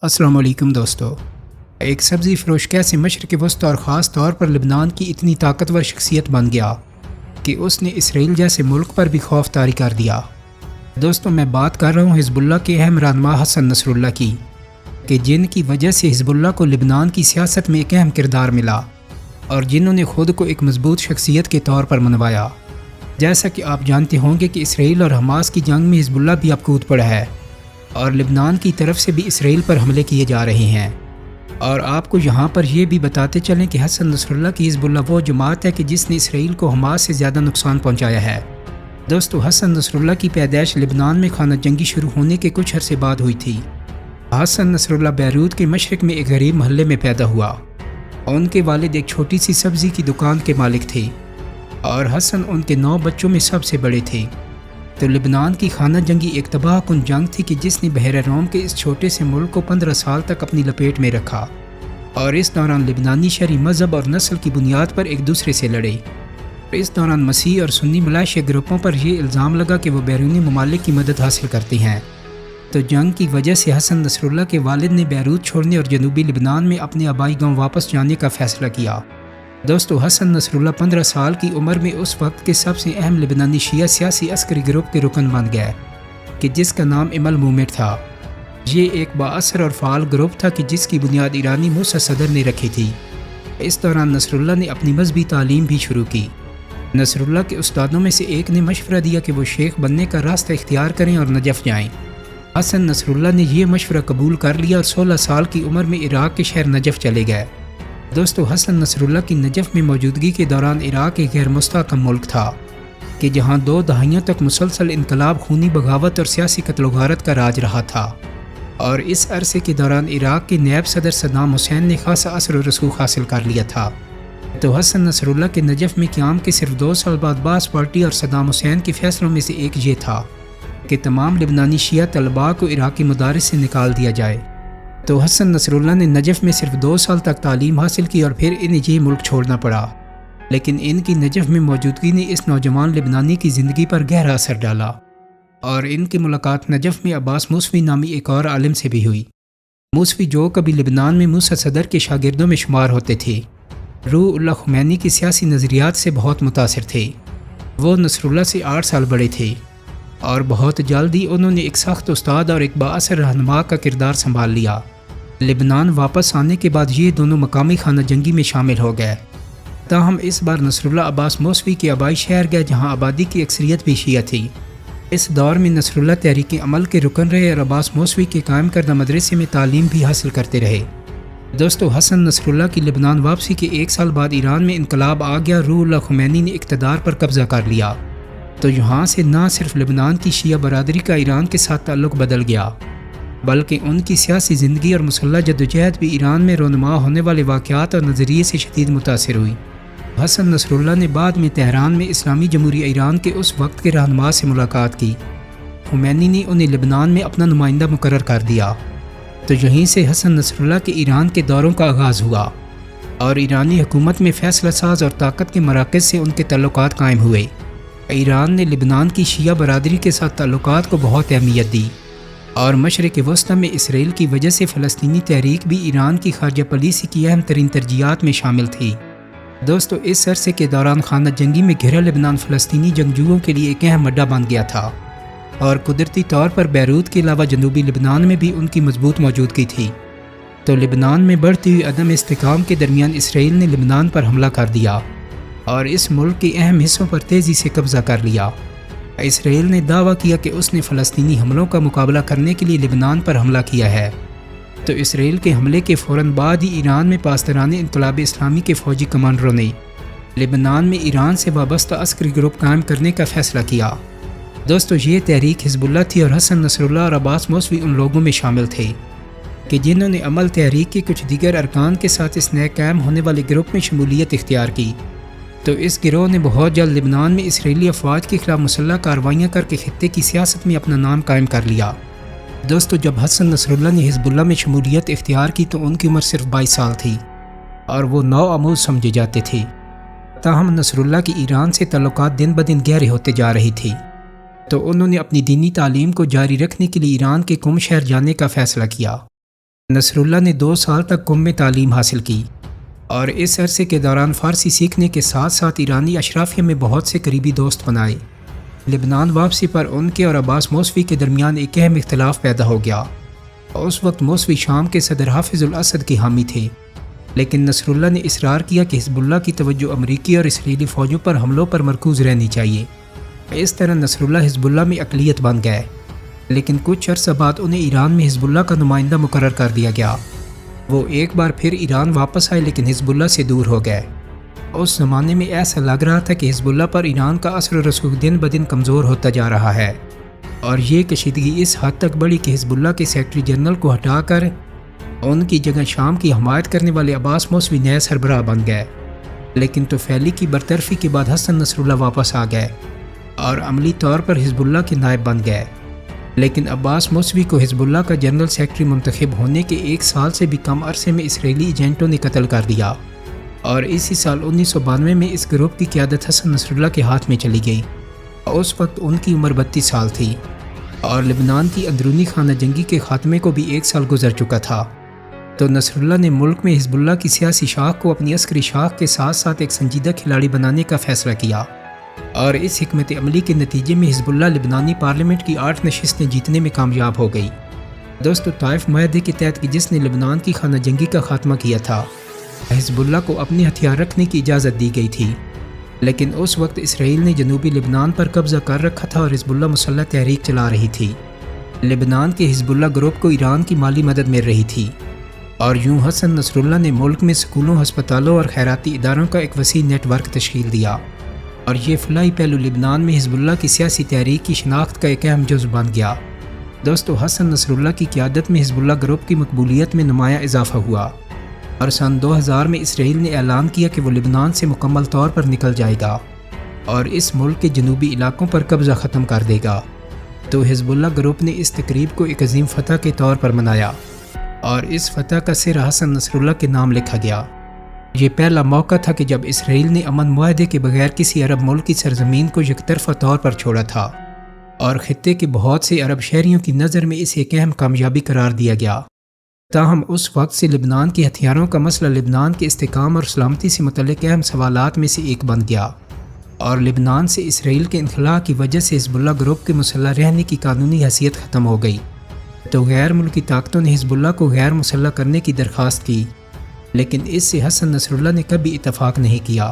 السلام علیکم دوستو۔ ایک سبزی فروش کیسے مشرق وسطی اور خاص طور پر لبنان کی اتنی طاقتور شخصیت بن گیا کہ اس نے اسرائیل جیسے ملک پر بھی خوف طاری کر دیا۔ دوستو، میں بات کر رہا ہوں حزب اللہ کے اہم رہنما حسن نصر اللہ کی، کہ جن کی وجہ سے حزب اللہ کو لبنان کی سیاست میں ایک اہم کردار ملا اور جنہوں نے خود کو ایک مضبوط شخصیت کے طور پر منوایا۔ جیسا کہ آپ جانتے ہوں گے کہ اسرائیل اور حماس کی جنگ میں حزب اللہ بھی اب کود پڑا ہے اور لبنان کی طرف سے بھی اسرائیل پر حملے کیے جا رہے ہیں۔ اور آپ کو یہاں پر یہ بھی بتاتے چلیں کہ حسن نصر اللہ کی حزب اللہ وہ جماعت ہے کہ جس نے اسرائیل کو حماس سے زیادہ نقصان پہنچایا ہے۔ دوستو، حسن نصر اللہ کی پیدائش لبنان میں خانہ جنگی شروع ہونے کے کچھ عرصے بعد ہوئی تھی۔ حسن نصر اللہ بیروت کے مشرق میں ایک غریب محلے میں پیدا ہوا۔ ان کے والد ایک چھوٹی سی سبزی کی دکان کے مالک تھے اور حسن ان کے 9 بچوں میں سب سے بڑے تھے۔ تو لبنان کی خانہ جنگی ایک تباہ کن جنگ تھی کہ جس نے بحیرہ روم کے اس چھوٹے سے ملک کو 15 سال تک اپنی لپیٹ میں رکھا، اور اس دوران لبنانی شہری مذہب اور نسل کی بنیاد پر ایک دوسرے سے لڑے۔ اس دوران مسیح اور سنی ملائشیا گروپوں پر یہ الزام لگا کہ وہ بیرونی ممالک کی مدد حاصل کرتے ہیں۔ تو جنگ کی وجہ سے حسن نصر اللہ کے والد نے بیروت چھوڑنے اور جنوبی لبنان میں اپنے آبائی گاؤں واپس جانے کا فیصلہ کیا۔ دوستو، حسن نصر اللہ 15 سال کی عمر میں اس وقت کے سب سے اہم لبنانی شیعہ سیاسی عسکری گروپ کے رکن بن گئے کہ جس کا نام امل مومنٹ تھا۔ یہ ایک بااثر اور فعال گروپ تھا کہ جس کی بنیاد ایرانی موسیٰ صدر نے رکھی تھی۔ اس دوران نصر اللہ نے اپنی مذہبی تعلیم بھی شروع کی۔ نصر اللہ کے استادوں میں سے ایک نے مشورہ دیا کہ وہ شیخ بننے کا راستہ اختیار کریں اور نجف جائیں۔ حسن نصر اللہ نے یہ مشورہ قبول کر لیا اور 16 سال کی عمر میں عراق کے شہر نجف چلے گئے۔ دوستو، حسن نصر اللہ کی نجف میں موجودگی کے دوران عراق ایک غیر مستحکم ملک تھا کہ جہاں 2 دہائیوں تک مسلسل انقلاب، خونی بغاوت اور سیاسی قتل و غارت کا راج رہا تھا، اور اس عرصے کے دوران عراق کے نائب صدر صدام حسین نے خاصا اثر و رسوخ حاصل کر لیا تھا۔ تو حسن نصر اللہ کے نجف میں قیام کے صرف 2 سال بعد باعث پارٹی اور صدام حسین کے فیصلوں میں سے ایک یہ تھا کہ تمام لبنانی شیعہ طلباء کو عراقی مدارس سے نکال دیا جائے۔ تو حسن نصر اللہ نے نجف میں صرف 2 سال تک تعلیم حاصل کی اور پھر انہیں یہ ملک چھوڑنا پڑا، لیکن ان کی نجف میں موجودگی نے اس نوجوان لبنانی کی زندگی پر گہرا اثر ڈالا، اور ان کی ملاقات نجف میں عباس موسوی نامی ایک اور عالم سے بھی ہوئی۔ موسوی جو کبھی لبنان میں موسیٰ صدر کے شاگردوں میں شمار ہوتے تھے، روح اللہ خمینی کی سیاسی نظریات سے بہت متاثر تھے۔ وہ نصر اللہ سے 8 سال بڑے تھے اور بہت جلد ہی انہوں نے ایک سخت استاد اور ایک بااثر رہنما کا کردار سنبھال لیا۔ لبنان واپس آنے کے بعد یہ دونوں مقامی خانہ جنگی میں شامل ہو گئے، تاہم اس بار نصر اللہ عباس موسوی کے آبائی شہر گئے جہاں آبادی کی اکثریت بھی شیعہ تھی۔ اس دور میں نصر اللہ تحریک عمل کے رکن رہے اور عباس موسوی کے قائم کردہ مدرسے میں تعلیم بھی حاصل کرتے رہے۔ دوستو، حسن نصر اللہ کی لبنان واپسی کے 1 سال بعد ایران میں انقلاب آ گیا۔ روح اللہ خمینی نے اقتدار پر قبضہ کر لیا، تو یہاں سے نہ صرف لبنان کی شیعہ برادری کا ایران کے ساتھ تعلق بدل گیا، بلکہ ان کی سیاسی زندگی اور مسلح جدوجہد بھی ایران میں رونما ہونے والے واقعات اور نظریے سے شدید متاثر ہوئی۔ حسن نصر اللہ نے بعد میں تہران میں اسلامی جمہوریہ ایران کے اس وقت کے رہنما سے ملاقات کی۔ خمینی نے انہیں لبنان میں اپنا نمائندہ مقرر کر دیا، تو یہیں سے حسن نصر اللہ کے ایران کے دوروں کا آغاز ہوا اور ایرانی حکومت میں فیصلہ ساز اور طاقت کے مراکز سے ان کے تعلقات قائم ہوئے۔ ایران نے لبنان کی شیعہ برادری کے ساتھ تعلقات کو بہت اہمیت دی، اور مشرق وسطی میں اسرائیل کی وجہ سے فلسطینی تحریک بھی ایران کی خارجہ پالیسی کی اہم ترین ترجیحات میں شامل تھی۔ دوستو، اس عرصے کے دوران خانہ جنگی میں گھرا لبنان فلسطینی جنگجوؤں کے لیے ایک اہم اڈہ بن گیا تھا، اور قدرتی طور پر بیروت کے علاوہ جنوبی لبنان میں بھی ان کی مضبوط موجودگی تھی۔ تو لبنان میں بڑھتی ہوئی عدم استحکام کے درمیان اسرائیل نے لبنان پر حملہ کر دیا اور اس ملک کے اہم حصوں پر تیزی سے قبضہ کر لیا۔ اسرائیل نے دعویٰ کیا کہ اس نے فلسطینی حملوں کا مقابلہ کرنے کے لیے لبنان پر حملہ کیا ہے۔ تو اسرائیل کے حملے کے فوراً بعد ہی ایران میں پاسداران انقلاب اسلامی کے فوجی کمانڈروں نے لبنان میں ایران سے وابستہ عسکری گروپ قائم کرنے کا فیصلہ کیا۔ دوستو، یہ تحریک حزب اللہ تھی اور حسن نصر اللہ اور عباس موسوی ان لوگوں میں شامل تھے کہ جنہوں نے عمل تحریک کے کچھ دیگر ارکان کے ساتھ اس نئے قائم ہونے والے گروپ میں شمولیت اختیار کی۔ تو اس گروہ نے بہت جلد لبنان میں اسرائیلی افواج کے خلاف مسلح کارروائیاں کر کے خطے کی سیاست میں اپنا نام قائم کر لیا۔ دوستو، جب حسن نصر اللہ نے حزب اللہ میں شمولیت اختیار کی تو ان کی عمر صرف 22 سال تھی اور وہ نوآموز سمجھے جاتے تھے، تاہم نصر اللہ کی ایران سے تعلقات دن بدن گہرے ہوتے جا رہی تھی، تو انہوں نے اپنی دینی تعلیم کو جاری رکھنے کے لیے ایران کے قم شہر جانے کا فیصلہ کیا۔ نصر اللہ نے 2 سال تک قم میں تعلیم حاصل کی اور اس عرصے کے دوران فارسی سیکھنے کے ساتھ ساتھ ایرانی اشرافیہ میں بہت سے قریبی دوست بنائے۔ لبنان واپسی پر ان کے اور عباس موسوی کے درمیان ایک اہم اختلاف پیدا ہو گیا۔ اس وقت موسوی شام کے صدر حافظ الاسد کے حامی تھے، لیکن نصر اللہ نے اصرار کیا کہ حزب اللہ کی توجہ امریکی اور اسرائیلی فوجوں پر حملوں پر مرکوز رہنی چاہیے۔ اس طرح نصر اللہ حزب اللہ میں اقلیت بن گئے، لیکن کچھ عرصہ بعد انہیں ایران میں حزب اللہ کا نمائندہ مقرر کر دیا گیا۔ وہ ایک بار پھر ایران واپس آئے لیکن حزب اللہ سے دور ہو گئے۔ اس زمانے میں ایسا لگ رہا تھا کہ حزب اللہ پر ایران کا اثر و رسوخ دن بدن کمزور ہوتا جا رہا ہے، اور یہ کشیدگی اس حد تک بڑھی کہ حزب اللہ کے سیکرٹری جنرل کو ہٹا کر ان کی جگہ شام کی حمایت کرنے والے عباس موسوی نئے سربراہ بن گئے۔ لیکن طفیلی کی برطرفی کے بعد حسن نصر اللہ واپس آ گئے اور عملی طور پر حزب اللہ کے نائب بن گئے، لیکن عباس موسوی کو حزب اللہ کا جنرل سیکرٹری منتخب ہونے کے 1 سال سے بھی کم عرصے میں اسرائیلی ایجنٹوں نے قتل کر دیا، اور اسی سال 1992 میں اس گروپ کی قیادت حسن نصر اللہ کے ہاتھ میں چلی گئی۔ اس وقت ان کی عمر 32 سال تھی، اور لبنان کی اندرونی خانہ جنگی کے خاتمے کو بھی 1 سال گزر چکا تھا۔ تو نصر اللہ نے ملک میں حزب اللہ کی سیاسی شاخ کو اپنی عسکری شاخ کے ساتھ ساتھ ایک سنجیدہ کھلاڑی بنانے کا فیصلہ کیا، اور اس حکمت عملی کے نتیجے میں حزب اللہ لبنانی پارلیمنٹ کی 8 نشستیں جیتنے میں کامیاب ہو گئی۔ دوستو، طائف معاہدے کے تحت کہ جس نے لبنان کی خانہ جنگی کا خاتمہ کیا تھا، حزب اللہ کو اپنے ہتھیار رکھنے کی اجازت دی گئی تھی، لیکن اس وقت اسرائیل نے جنوبی لبنان پر قبضہ کر رکھا تھا اور حزب اللہ مسلح تحریک چلا رہی تھی۔ لبنان کے حزب اللہ گروپ کو ایران کی مالی مدد مل رہی تھی، اور یوں حسن نصر اللہ نے ملک میں سکولوں، ہسپتالوں اور خیراتی اداروں کا ایک وسیع نیٹ ورک تشکیل دیا، اور یہ فلاحی پہلو لبنان میں حزب اللہ کی سیاسی تحریک کی شناخت کا ایک اہم جزو بن گیا۔ دوستو، حسن نصر اللہ کی قیادت میں حزب اللہ گروپ کی مقبولیت میں نمایاں اضافہ ہوا، اور سن 2000 میں اسرائیل نے اعلان کیا کہ وہ لبنان سے مکمل طور پر نکل جائے گا اور اس ملک کے جنوبی علاقوں پر قبضہ ختم کر دے گا۔ تو حزب اللہ گروپ نے اس تقریب کو ایک عظیم فتح کے طور پر منایا، اور اس فتح کا سر حسن نصر اللہ کے نام لکھا گیا۔ یہ پہلا موقع تھا کہ جب اسرائیل نے امن معاہدے کے بغیر کسی عرب ملک کی سرزمین کو یک طرفہ طور پر چھوڑا تھا، اور خطے کے بہت سے عرب شہریوں کی نظر میں اسے ایک اہم کامیابی قرار دیا گیا۔ تاہم اس وقت سے لبنان کے ہتھیاروں کا مسئلہ لبنان کے استحکام اور سلامتی سے متعلق اہم سوالات میں سے ایک بن گیا، اور لبنان سے اسرائیل کے انخلاء کی وجہ سے حزب اللہ گروپ کے مسلح رہنے کی قانونی حیثیت ختم ہو گئی۔ تو غیر ملکی طاقتوں نے حزب اللہ کو غیر مسلح کرنے کی درخواست کی، لیکن اس سے حسن نصر اللہ نے کبھی اتفاق نہیں کیا۔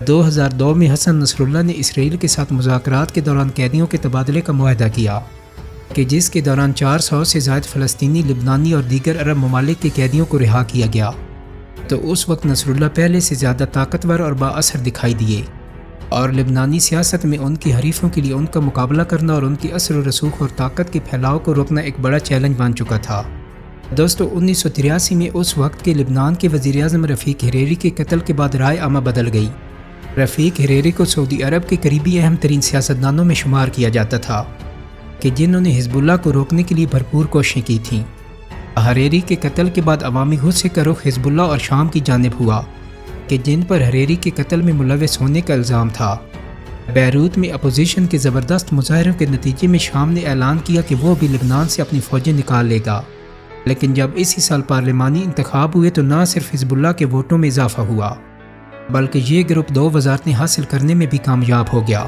2002 میں حسن نصر اللہ نے اسرائیل کے ساتھ مذاکرات کے دوران قیدیوں کے تبادلے کا معاہدہ کیا، کہ جس کے دوران 400 سے زائد فلسطینی، لبنانی اور دیگر عرب ممالک کے قیدیوں کو رہا کیا گیا۔ تو اس وقت نصر اللہ پہلے سے زیادہ طاقتور اور با اثر دکھائی دیے، اور لبنانی سیاست میں ان کی حریفوں کے لیے ان کا مقابلہ کرنا اور ان کی اثر و رسوخ اور طاقت کے پھیلاؤ کو روکنا ایک بڑا چیلنج بن چکا تھا۔ دوستو، 1983 میں اس وقت کے لبنان کے وزیر اعظم رفیق حریری کے قتل کے بعد رائے عامہ بدل گئی۔ رفیق حریری کو سعودی عرب کے قریبی اہم ترین سیاستدانوں میں شمار کیا جاتا تھا، کہ جنہوں نے حزب اللہ کو روکنے کے لیے بھرپور کوششیں کی تھیں۔ حریری کے قتل کے بعد عوامی غصے کا رخ حزب اللہ اور شام کی جانب ہوا، کہ جن پر حریری کے قتل میں ملوث ہونے کا الزام تھا۔ بیروت میں اپوزیشن کے زبردست مظاہروں کے نتیجے میں شام نے اعلان کیا کہ وہ بھی لبنان سے اپنی فوجیں نکال لے گا، لیکن جب اسی سال پارلیمانی انتخاب ہوئے تو نہ صرف حزب اللہ کے ووٹوں میں اضافہ ہوا، بلکہ یہ گروپ 2 وزارتیں حاصل کرنے میں بھی کامیاب ہو گیا،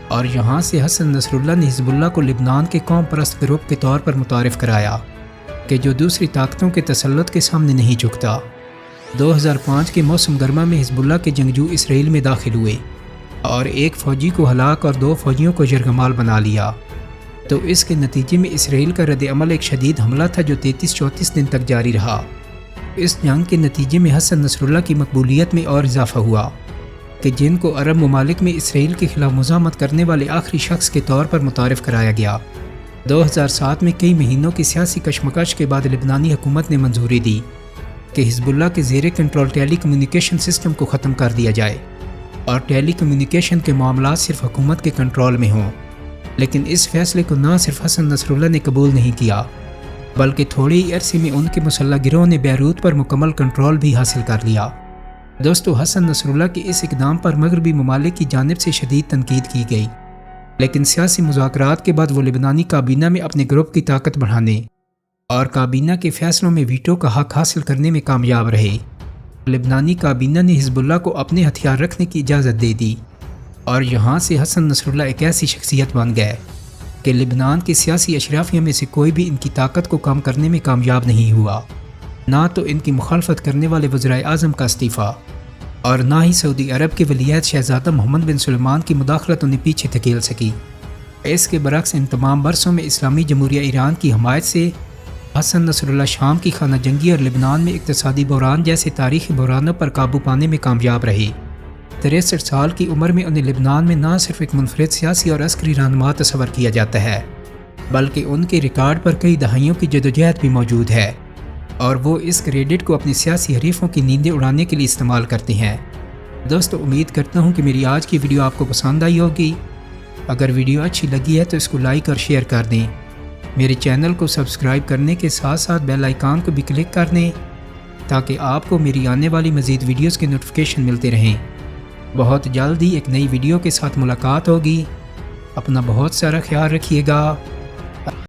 اور یہاں سے حسن نصر اللہ نے حزب اللہ کو لبنان کے قوم پرست گروپ کے طور پر متعارف کرایا، کہ جو دوسری طاقتوں کے تسلط کے سامنے نہیں جھکتا۔ 2005 کے موسم گرما میں حزب اللہ کے جنگجو اسرائیل میں داخل ہوئے، اور 1 فوجی کو ہلاک اور 2 فوجیوں کو یرغمال بنا لیا۔ تو اس کے نتیجے میں اسرائیل کا رد عمل ایک شدید حملہ تھا جو 33-34 دن تک جاری رہا۔ اس جنگ کے نتیجے میں حسن نصر اللہ کی مقبولیت میں اور اضافہ ہوا، کہ جن کو عرب ممالک میں اسرائیل کے خلاف مزاحمت کرنے والے آخری شخص کے طور پر متعارف کرایا گیا۔ 2007 میں کئی مہینوں کی سیاسی کشمکش کے بعد لبنانی حکومت نے منظوری دی کہ حزب اللہ کے زیر کنٹرول ٹیلی کمیونیکیشن سسٹم کو ختم کر دیا جائے، اور ٹیلی کمیونیکیشن کے معاملات صرف حکومت کے کنٹرول میں ہوں۔ لیکن اس فیصلے کو نہ صرف حسن نصر اللہ نے قبول نہیں کیا، بلکہ تھوڑے ہی عرصے میں ان کے مسلح گروہ نے بیروت پر مکمل کنٹرول بھی حاصل کر لیا۔ دوستو، حسن نصر اللہ کے اس اقدام پر مغربی ممالک کی جانب سے شدید تنقید کی گئی، لیکن سیاسی مذاکرات کے بعد وہ لبنانی کابینہ میں اپنے گروپ کی طاقت بڑھانے اور کابینہ کے فیصلوں میں ویٹو کا حق حاصل کرنے میں کامیاب رہے۔ لبنانی کابینہ نے حزب اللہ کو اپنے ہتھیار رکھنے کی اجازت دے دی، اور یہاں سے حسن نصر اللہ ایک ایسی شخصیت بن گئے کہ لبنان کے سیاسی اشرافیہ میں سے کوئی بھی ان کی طاقت کو کم کرنے میں کامیاب نہیں ہوا، نہ تو ان کی مخالفت کرنے والے وزرائے اعظم کا استعفیٰ، اور نہ ہی سعودی عرب کے ولیعہد شہزادہ محمد بن سلمان کی مداخلت انہیں پیچھے دھکیل سکی۔ اس کے برعکس ان تمام برسوں میں اسلامی جمہوریہ ایران کی حمایت سے حسن نصر اللہ شام کی خانہ جنگی اور لبنان میں اقتصادی بحران جیسے تاریخی بحرانوں پر قابو پانے میں کامیاب رہے۔ 63 سال کی عمر میں انہیں لبنان میں نہ صرف ایک منفرد سیاسی اور عسکری رہنما تصور کیا جاتا ہے، بلکہ ان کے ریکارڈ پر کئی دہائیوں کی جدوجہد بھی موجود ہے، اور وہ اس کریڈٹ کو اپنی سیاسی حریفوں کی نیندیں اڑانے کے لیے استعمال کرتے ہیں۔ دوستو، امید کرتا ہوں کہ میری آج کی ویڈیو آپ کو پسند آئی ہوگی۔ اگر ویڈیو اچھی لگی ہے تو اس کو لائک اور شیئر کر دیں۔ میرے چینل کو سبسکرائب کرنے کے ساتھ ساتھ بیل آئیکن کو بھی کلک کر دیں تاکہ آپ کو میری آنے والی مزید ویڈیوز کے نوٹیفیکیشن ملتے رہیں۔ بہت جلد ہی ایک نئی ویڈیو کے ساتھ ملاقات ہوگی۔ اپنا بہت سارا خیال رکھیے گا۔